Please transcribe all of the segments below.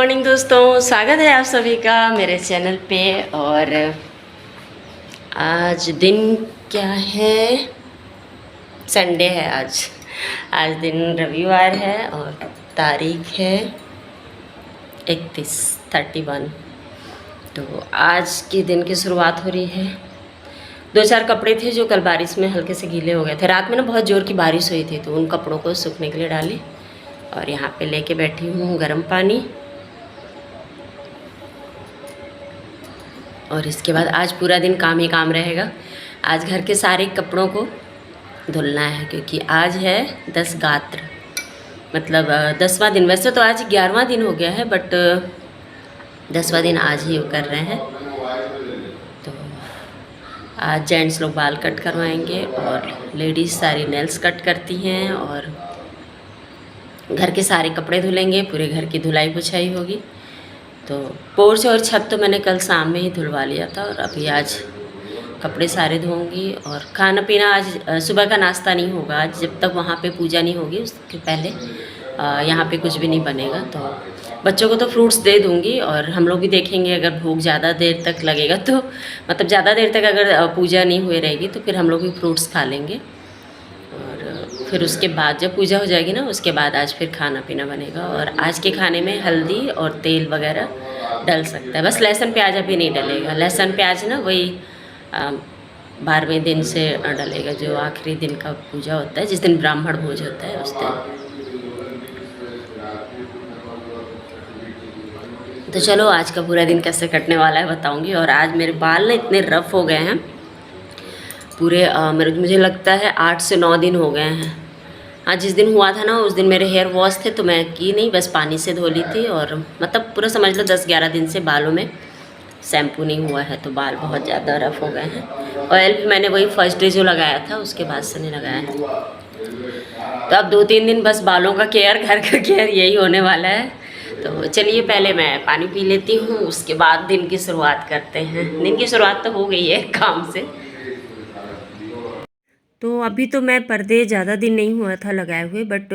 Morning दोस्तों, स्वागत है आप सभी का मेरे चैनल पे। और आज दिन क्या है? संडे है आज। आज दिन रविवार है और तारीख है 31। तो आज के दिन की शुरुआत हो रही है। 2-4 कपड़े थे जो कल बारिश में हल्के से गीले हो गए थे। रात में ना बहुत ज़ोर की बारिश हुई थी, तो उन कपड़ों को सूखने के लिए डाली और यहाँ पे लेके बैठी हूँ गर्म पानी। और इसके बाद आज पूरा दिन काम ही काम रहेगा। आज घर के सारे कपड़ों को धुलना है क्योंकि आज है 10 गात्र, मतलब 10वां दिन। वैसे तो आज 11वां दिन हो गया है, बट 10वां दिन आज ही कर रहे हैं। तो आज जेंट्स लोग बाल कट करवाएंगे और लेडीज़ सारी नेल्स कट करती हैं और घर के सारे कपड़े धुलेंगे। पूरे घर की धुलाई पुछाई होगी। तो पोर्च और छत तो मैंने कल शाम में ही धुलवा लिया था और अभी आज कपड़े सारे धोऊंगी। और खाना पीना आज सुबह का नाश्ता नहीं होगा आज, जब तक वहाँ पे पूजा नहीं होगी उसके पहले यहाँ पे कुछ भी नहीं बनेगा। तो बच्चों को तो फ्रूट्स दे दूँगी और हम लोग भी देखेंगे, अगर भूख ज़्यादा देर तक लगेगा तो मतलब ज़्यादा देर तक अगर पूजा नहीं हुई रहेगी तो फिर हम लोग भी फ्रूट्स खा लेंगे। और फिर उसके बाद जब पूजा हो जाएगी ना, उसके बाद आज फिर खाना पीना बनेगा। और आज के खाने में हल्दी और तेल वगैरह डल सकता है, बस लहसुन प्याज अभी नहीं डलेगा। लहसुन प्याज ना वही 12वें दिन से डलेगा, जो आखिरी दिन का पूजा होता है, जिस दिन ब्राह्मण भोज होता है उस दिन। तो चलो आज का पूरा दिन कैसे कटने वाला है बताऊंगी। और आज मेरे बाल ना इतने रफ़ हो गए हैं पूरे, मुझे लगता है 8 से 9 दिन हो गए हैं। हाँ, जिस दिन हुआ था ना उस दिन मेरे हेयर वॉश थे तो मैं की नहीं, बस पानी से धो ली थी। और मतलब पूरा समझ लो 10-11 दिन से बालों में शैम्पू नहीं हुआ है, तो बाल बहुत ज़्यादा रफ़ हो गए हैं। ऑयल भी मैंने वही फर्स्ट डे जो लगाया था उसके बाद से नहीं लगाया है। तो अब 2-3 दिन बस बालों का केयर, घर का केयर यही होने वाला है। तो चलिए पहले मैं पानी पी लेती हूँ, उसके बाद दिन की शुरुआत करते हैं। दिन की शुरुआत तो हो गई है काम से। तो अभी तो मैं पर्दे ज़्यादा दिन नहीं हुआ था लगाए हुए, बट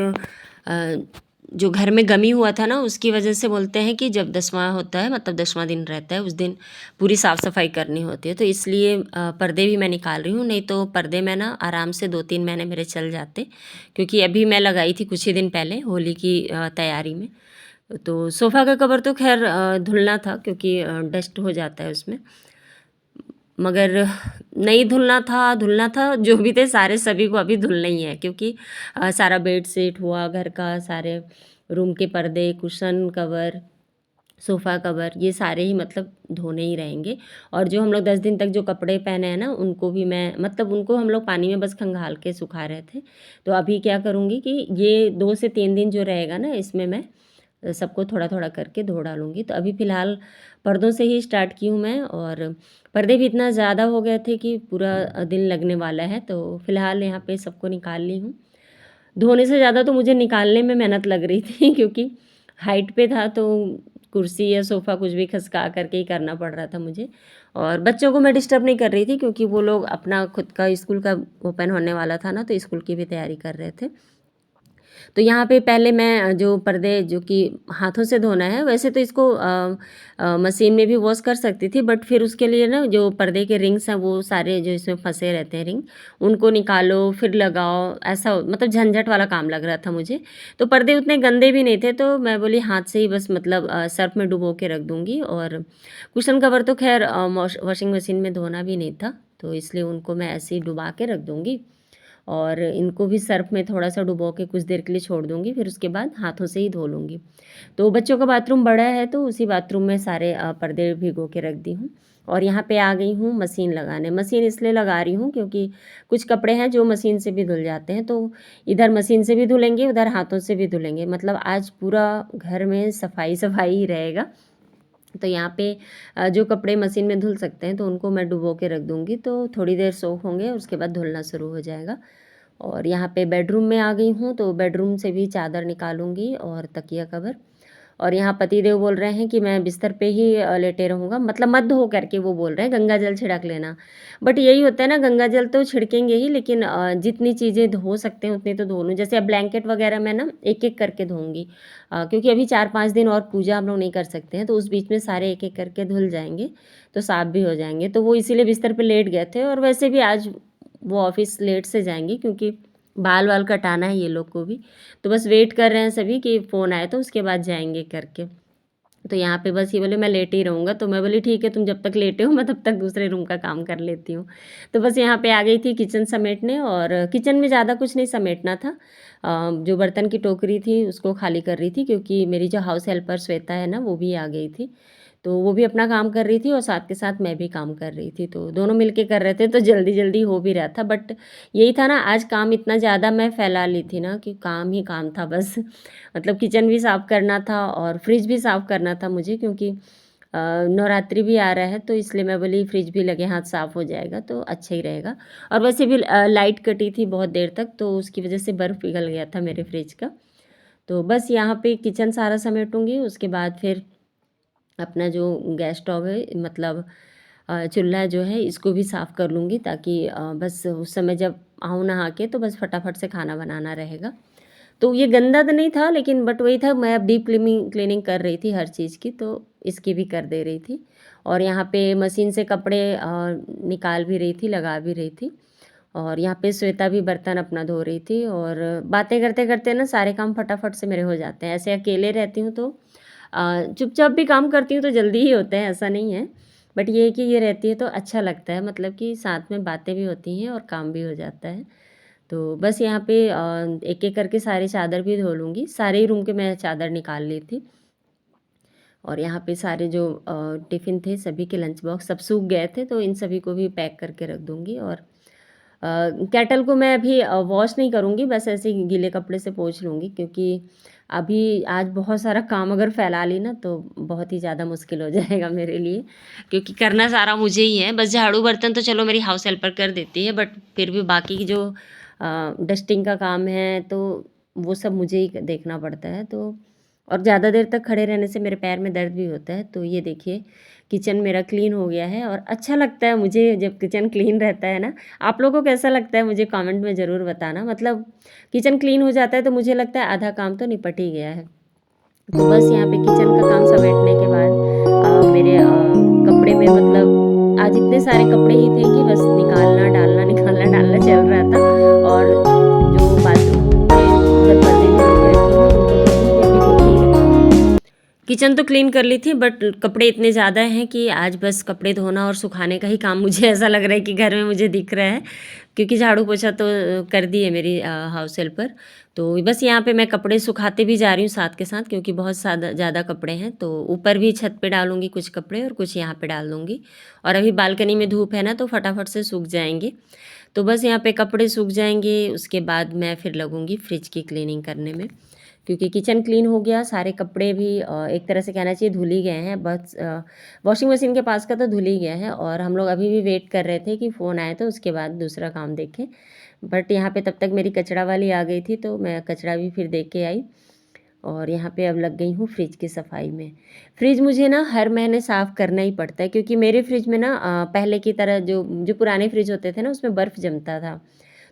जो घर में गमी हुआ था ना उसकी वजह से बोलते हैं कि जब 10वां होता है, मतलब 10वां दिन रहता है, उस दिन पूरी साफ़ सफाई करनी होती है। तो इसलिए पर्दे भी मैं निकाल रही हूँ, नहीं तो पर्दे में ना आराम से 2-3 महीने मेरे चल जाते। क्योंकि अभी मैं लगाई थी कुछ ही दिन पहले होली की तैयारी में। तो सोफ़ा का कवर तो खैर धुलना था क्योंकि डस्ट हो जाता है उसमें, मगर नहीं धुलना था। जो भी थे सारे सभी को अभी धुलना ही है क्योंकि सारा बेड शीट हुआ, घर का सारे रूम के पर्दे, कुशन कवर, सोफ़ा कवर, ये सारे ही मतलब धोने ही रहेंगे। और जो हम लोग 10 दिन तक जो कपड़े पहने हैं ना उनको भी मैं, मतलब उनको हम लोग पानी में बस खंगाल के सुखा रहे थे। तो अभी क्या करूँगी कि ये 2 से 3 दिन जो रहेगा ना, इसमें मैं सबको थोड़ा थोड़ा करके धो डालूँगी। तो अभी फ़िलहाल पर्दों से ही स्टार्ट की हूँ मैं। और पर्दे भी इतना ज़्यादा हो गए थे कि पूरा दिन लगने वाला है, तो फ़िलहाल यहाँ पे सबको निकाल ली हूँ। धोने से ज़्यादा तो मुझे निकालने में मेहनत लग रही थी क्योंकि हाइट पे था तो कुर्सी या सोफ़ा कुछ भी खसका करके ही करना पड़ रहा था मुझे। और बच्चों को मैं डिस्टर्ब नहीं कर रही थी क्योंकि वो लोग अपना खुद का स्कूल का ओपन होने वाला था ना, तो स्कूल की भी तैयारी कर रहे थे। तो यहाँ पे पहले मैं जो पर्दे, जो कि हाथों से धोना है, वैसे तो इसको मशीन में भी वॉश कर सकती थी, बट फिर उसके लिए ना जो पर्दे के रिंग्स हैं वो सारे जो इसमें फंसे रहते हैं रिंग, उनको निकालो फिर लगाओ, ऐसा मतलब झंझट वाला काम लग रहा था मुझे। तो पर्दे उतने गंदे भी नहीं थे, तो मैं बोली हाथ से ही बस मतलब सर्फ में डुबो के रख दूँगी। और कुशन कवर तो खैर वॉशिंग मशीन में धोना भी नहीं था, तो इसलिए उनको मैं ऐसे ही डुबा के रख दूँगी। और इनको भी सर्फ़ में थोड़ा-सा डुबो के कुछ देर के लिए छोड़ दूँगी, फिर उसके बाद हाथों से ही धो लूँगी। तो बच्चों का बाथरूम बड़ा है तो उसी बाथरूम में सारे पर्दे भिगो के रख दी हूँ। और यहाँ पे आ गई हूँ मशीन लगाने। मशीन इसलिए लगा रही हूँ क्योंकि कुछ कपड़े हैं जो मशीन से भी धुल जाते हैं, तो इधर मशीन से भी धुलेंगे, उधर हाथों से भी धुलेंगे। मतलब आज पूरा घर में सफाई-सफाई ही रहेगा। तो यहाँ पे जो कपड़े मशीन में धुल सकते हैं तो उनको मैं डुबो के रख दूँगी, तो थोड़ी देर सोख होंगे, उसके बाद धुलना शुरू हो जाएगा। और यहाँ पे बेडरूम में आ गई हूँ, तो बेडरूम से भी चादर निकालूँगी और तकिया कवर। और यहाँ पतिदेव बोल रहे हैं कि मैं बिस्तर पे ही लेटे रहूँगा, मतलब मत धो करके वो बोल रहे हैं, गंगा जल छिड़क लेना। बट यही होता है ना, गंगा जल तो छिड़केंगे ही, लेकिन जितनी चीज़ें धो सकते हैं उतनी तो धो लूँ। जैसे अब ब्लैंकेट वगैरह मैं ना एक-एक करके धोऊँगी, क्योंकि अभी 4-5 दिन और पूजा हम लोग नहीं कर सकते हैं, तो उस बीच में सारे एक-एक करके धुल जाएँगे, तो साफ़ भी हो जाएँगे। तो वो इसीलिए बिस्तर पे लेट गए थे, और वैसे भी आज वो ऑफ़िस लेट से जाएँगे क्योंकि बाल-वाल कटाना है ये लोग को भी। तो बस वेट कर रहे हैं सभी कि फ़ोन आए तो उसके बाद जाएँगे करके। तो यहाँ पे बस ये बोले मैं लेटे ही रहूँगा, तो मैं बोली ठीक है, तुम जब तक लेटे हो मैं तब तक दूसरे रूम का काम कर लेती हूँ। तो बस यहाँ पे आ गई थी किचन समेटने, और किचन में ज़्यादा कुछ नहीं समेटना था। जो बर्तन की टोकरी थी उसको खाली कर रही थी, क्योंकि मेरी जो हाउस हेल्पर श्वेता है ना, वो भी आ गई थी। तो वो भी अपना काम कर रही थी और साथ के साथ मैं भी काम कर रही थी, तो दोनों मिलके कर रहे थे, तो जल्दी-जल्दी हो भी रहा था। बट यही था ना, आज काम इतना ज़्यादा मैं फैला ली थी ना कि काम ही काम था बस। मतलब किचन भी साफ़ करना था और फ्रिज भी साफ़ करना था मुझे, क्योंकि नवरात्रि भी आ रहा है, तो इसलिए मैं बोली फ्रिज भी लगे हाथ साफ़ हो जाएगा तो अच्छा ही रहेगा। और वैसे भी लाइट कटी थी बहुत देर तक, तो उसकी वजह से बर्फ़ पिघल गया था मेरे फ्रिज का। तो बस यहाँ पे किचन सारा समेटूँगी, उसके बाद फिर अपना जो गैस स्टोव है, मतलब चूल्हा जो है, इसको भी साफ़ कर लूँगी, ताकि बस उस समय जब आऊँ नहा के तो बस फटाफट से खाना बनाना रहेगा। तो ये गंदा तो नहीं था, लेकिन बट वही था, मैं अब डीप क्लीनिंग क्लीनिंग कर रही थी हर चीज़ की, तो इसकी भी कर दे रही थी। और यहाँ पे मशीन से कपड़े निकाल भी रही थी, लगा भी रही थी। और यहाँ पे श्वेता भी बर्तन अपना धो रही थी, और बातें करते-करते ना सारे काम फटाफट से मेरे हो जाते हैं। ऐसे अकेले रहती हूँ तो चुपचाप भी काम करती हूँ तो जल्दी ही होते हैं, ऐसा नहीं है। बट ये है कि ये रहती है तो अच्छा लगता है, मतलब कि साथ में बातें भी होती हैं और काम भी हो जाता है। तो बस यहाँ पे एक-एक करके सारी चादर भी धो लूँगी। सारे ही रूम के मैं चादर निकाल ली थी। और यहाँ पे सारे जो टिफ़िन थे, सभी के लंच बॉक्स सब सूख गए थे, तो इन सभी को भी पैक करके रख दूँगी। और केटल को मैं अभी वॉश नहीं करूँगी, बस ऐसे ही गीले कपड़े से पोंछ लूँगी, क्योंकि अभी आज बहुत सारा काम अगर फैला ली ना तो बहुत ही ज़्यादा मुश्किल हो जाएगा मेरे लिए, क्योंकि करना सारा मुझे ही है। बस झाड़ू बर्तन तो चलो मेरी हाउस हेल्पर कर देती है, बट फिर भी बाकी की जो डस्टिंग का काम है तो वो सब मुझे ही देखना पड़ता है। तो और ज़्यादा देर तक खड़े रहने से मेरे पैर में दर्द भी होता है। तो ये देखिए, किचन मेरा क्लीन हो गया है, और अच्छा लगता है मुझे जब किचन क्लीन रहता है ना। आप लोगों को कैसा लगता है मुझे कमेंट में ज़रूर बताना। मतलब किचन क्लीन हो जाता है तो मुझे लगता है आधा काम तो निपट ही गया है। तो बस यहाँ पे किचन का काम समेटने के बाद मेरे कपड़े में, मतलब आज इतने सारे कपड़े ही थे कि बस निकालना डालना निकालना डालना चल रहा था। और जो बाथरूम में उधर पर्दे भी लेके रखी हूँ, उनको तो भिगो के ही रखी हूँ। किचन तो क्लीन कर ली थी, बट कपड़े इतने ज़्यादा हैं कि आज बस कपड़े धोना और सुखाने का ही काम मुझे ऐसा लग रहा है कि घर में मुझे दिख रहा है, क्योंकि झाड़ू पोछा तो कर दी है मेरी हाउस हेल्पर। तो बस यहाँ पे मैं कपड़े सुखाते भी जा रही हूँ साथ के साथ, क्योंकि बहुत ज़्यादा कपड़े हैं। तो ऊपर भी छत पे डालूँगी कुछ कपड़े और कुछ यहाँ पे डाल दूँगी। और अभी बालकनी में धूप है ना, तो फटाफट से सूख जाएंगे। तो बस यहाँ पे कपड़े सूख जाएंगे, उसके बाद मैं फिर लगूँगी फ्रिज की क्लीनिंग करने में, क्योंकि किचन क्लीन हो गया, सारे कपड़े भी एक तरह से कहना चाहिए धुल ही गए हैं। बस वॉशिंग मशीन के पास का तो धुल ही गया है, और हम लोग अभी भी वेट कर रहे थे कि फ़ोन आए तो उसके बाद दूसरा काम देखें। बट यहाँ पे तब तक मेरी कचरा वाली आ गई थी, तो मैं कचरा भी फिर दे के आई। और यहाँ पे अब लग गई हूँ फ्रिज की सफाई में। फ्रिज मुझे ना हर महीने साफ़ करना ही पड़ता है, क्योंकि मेरे फ्रिज में ना पहले की तरह जो जो पुराने फ्रिज होते थे ना, उसमें बर्फ़ जमता था।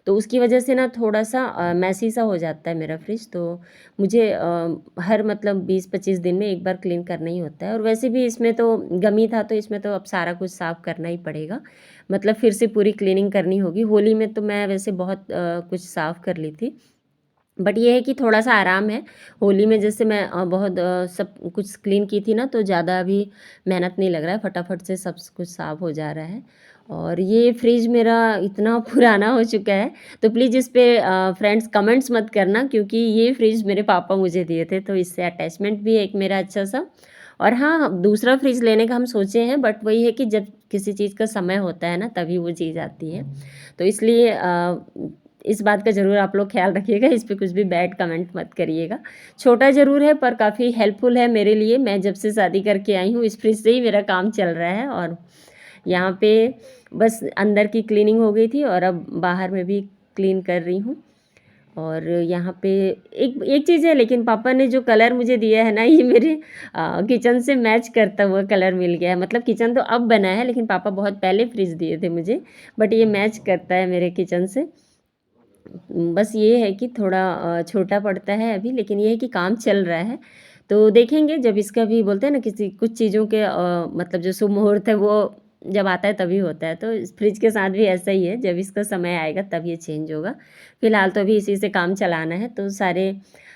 तो उसकी वजह से ना थोड़ा-सा मैसी सा हो जाता है मेरा फ्रिज। तो मुझे हर मतलब 20-25 दिन में एक बार क्लीन करना ही होता है। और वैसे भी इसमें तो गमी था, तो इसमें तो अब सारा कुछ साफ़ करना ही पड़ेगा। मतलब फिर से पूरी क्लीनिंग करनी होगी। होली में तो मैं वैसे बहुत कुछ साफ़ कर ली थी। बट ये है कि थोड़ा-सा आराम है। होली में जैसे मैं बहुत सब कुछ क्लीन की थी ना, तो ज़्यादा अभी मेहनत नहीं लग रहा है, फटाफट से सब कुछ साफ़ हो जा रहा है। और ये फ्रिज मेरा इतना पुराना हो चुका है, तो प्लीज़ इस पे फ्रेंड्स कमेंट्स मत करना, क्योंकि ये फ्रिज मेरे पापा मुझे दिए थे, तो इससे अटैचमेंट भी है एक मेरा अच्छा-सा। और हाँ, दूसरा फ्रिज लेने का हम सोचे हैं, बट वही है कि जब किसी चीज़ का समय होता है ना, तभी वो चीज़ आती है। तो इसलिए इस बात का ज़रूर आप लोग ख़्याल रखिएगा, इस पे कुछ भी बैड कमेंट मत करिएगा। छोटा ज़रूर है पर काफ़ी हेल्पफुल है मेरे लिए। मैं जब से शादी करके आई हूँ, इस फ्रिज से ही मेरा काम चल रहा है। और यहाँ पे बस अंदर की क्लीनिंग हो गई थी, और अब बाहर में भी क्लीन कर रही हूँ। और यहाँ पे एक एक चीज़ है, लेकिन पापा ने जो कलर मुझे दिया है ना, ये मेरे किचन से मैच करता हुआ कलर मिल गया है। मतलब किचन तो अब बना है, लेकिन पापा बहुत पहले फ्रिज दिए थे मुझे, बट ये मैच करता है मेरे किचन से। बस ये है कि थोड़ा छोटा पड़ता है अभी, लेकिन ये है कि काम चल रहा है। तो देखेंगे जब इसका भी बोलते हैं ना, किसी कुछ चीज़ों के मतलब जो शुभ मुहूर्त है वो जब आता है तभी होता है। तो इस फ्रिज के साथ भी ऐसा ही है, जब इसका समय आएगा तब ये चेंज होगा। फ़िलहाल तो अभी इसी से काम चलाना है। तो सारे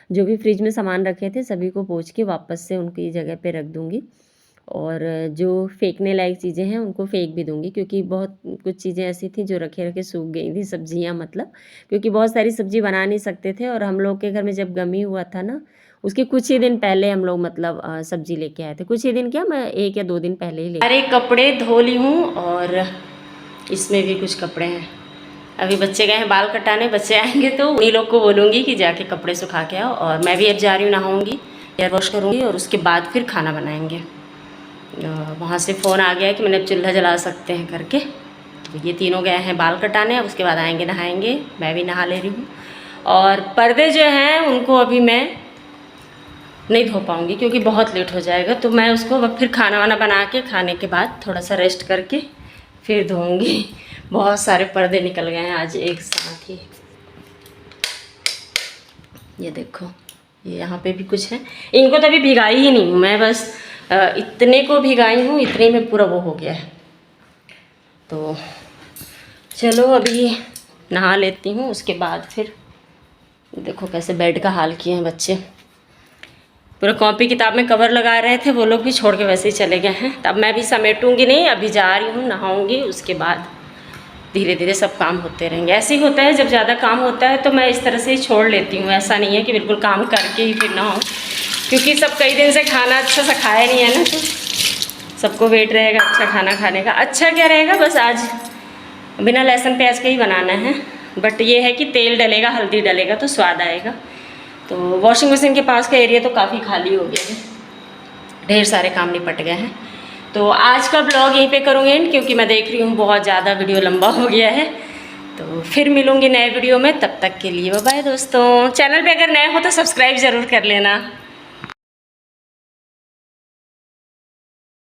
जो भी फ्रिज में सामान रखे थे सभी को पोंछ के वापस से उनकी जगह पे रख दूँगी, और जो फेंकने लायक चीज़ें हैं उनको फेंक भी दूँगी, क्योंकि बहुत कुछ चीज़ें ऐसी थी जो रखे रखे सूख गई थी, सब्जियां मतलब, क्योंकि बहुत सारी सब्जी बना नहीं सकते थे। और हम लोग के घर में जब गमी हुआ था ना, उसके कुछ ही दिन पहले हम लोग मतलब सब्जी लेके आए थे। कुछ ही दिन क्या, मैं 1 या 2 दिन पहले ही ले। सारे कपड़े धो ली हूँ, और इसमें भी कुछ कपड़े हैं। अभी बच्चे गए हैं बाल कटाने, बच्चे आएंगे तो उन्हीं लोग को बोलूँगी कि जाके कपड़े सुखा के आओ। और मैं भी अब जा रही हूँ, नहाऊँगी, हेयर वॉश करूँगी, और उसके बाद फिर खाना बनाएंगे। वहाँ से फ़ोन आ गया कि मैंने अब चूल्हा जला सकते हैं करके। तो ये तीनों गए हैं बाल कटाने, अब उसके बाद आएंगे नहाएंगे, मैं भी नहा ले रही हूँ। और पर्दे जो हैं उनको अभी मैं नहीं धो पाऊँगी क्योंकि बहुत लेट हो जाएगा। तो मैं उसको फिर खाना वाना बना के, खाने के बाद थोड़ा सा रेस्ट करके फिर धोऊँगी। बहुत सारे पर्दे निकल गए हैं आज एक साथ ही। ये देखो, ये यहाँ पे भी कुछ है, इनको तो अभी भिगाई ही नहीं हूँ मैं, बस इतने को भिगाई हूँ, इतने में पूरा वो हो गया है। तो चलो अभी नहा लेती हूँ, उसके बाद फिर देखो कैसे बेड का हाल किए हैं बच्चे। पूरा कॉपी किताब में कवर लगा रहे थे, वो लोग भी छोड़ के वैसे ही चले गए हैं। तब मैं भी समेटूंगी नहीं, अभी जा रही हूँ, नहाऊंगी, उसके बाद धीरे धीरे सब काम होते रहेंगे। ऐसे ही होता है, जब ज़्यादा काम होता है तो मैं इस तरह से ही छोड़ लेती हूँ। ऐसा नहीं है कि बिल्कुल काम करके ही फिर नहाऊं, क्योंकि सब कई दिन से खाना अच्छा सा खाया नहीं है ना, तो सबको वेट रहेगा अच्छा खाना खाने का। अच्छा क्या रहेगा, बस आज बिना लहसुन प्याज के ही बनाना है, बट ये है कि तेल डलेगा, हल्दी डलेगा तो स्वाद आएगा। तो वॉशिंग मशीन के पास का एरिया तो काफ़ी खाली हो गया है, ढेर सारे काम निपट गए हैं। तो आज का ब्लॉग यहीं पे करूँगी एंड, क्योंकि मैं देख रही हूँ बहुत ज़्यादा वीडियो लंबा हो गया है। तो फिर मिलूँगी नए वीडियो में, तब तक के लिए बाय दोस्तों। चैनल पे अगर नए हो तो सब्सक्राइब ज़रूर कर लेना।